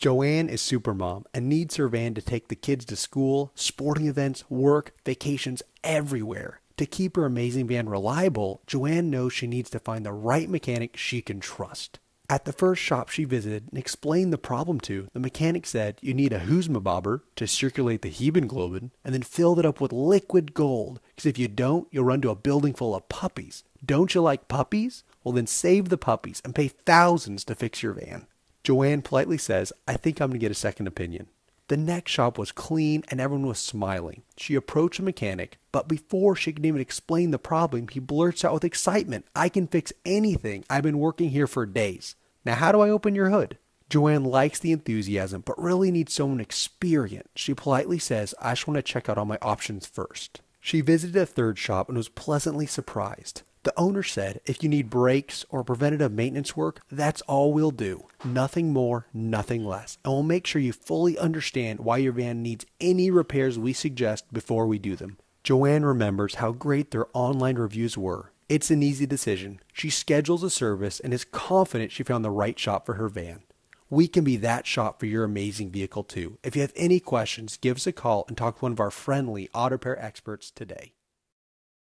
Joanne is supermom and needs her van to take the kids to school, sporting events, work, vacations, everywhere. To keep her amazing van reliable, Joanne knows she needs to find the right mechanic she can trust. At the first shop she visited and explained the problem to, the mechanic said you need a Husma to circulate the hemoglobin and then fill it up with liquid gold, because if you don't, you'll run to a building full of puppies. Don't you like puppies? Well, then save the puppies and pay thousands to fix your van. Joanne politely says, I think I'm going to get a second opinion. The next shop was clean and everyone was smiling. She approached the mechanic, but before she could even explain the problem, he blurts out with excitement, I can fix anything. I've been working here for days. Now how do I open your hood? Joanne likes the enthusiasm, but really needs someone experienced. She politely says, I just want to check out all my options first. She visited a third shop and was pleasantly surprised. The owner said, if you need brakes or preventative maintenance work, that's all we'll do. Nothing more, nothing less. And we'll make sure you fully understand why your van needs any repairs we suggest before we do them. Joanne remembers how great their online reviews were. It's an easy decision. She schedules a service and is confident she found the right shop for her van. We can be that shop for your amazing vehicle too. If you have any questions, give us a call and talk to one of our friendly auto repair experts today.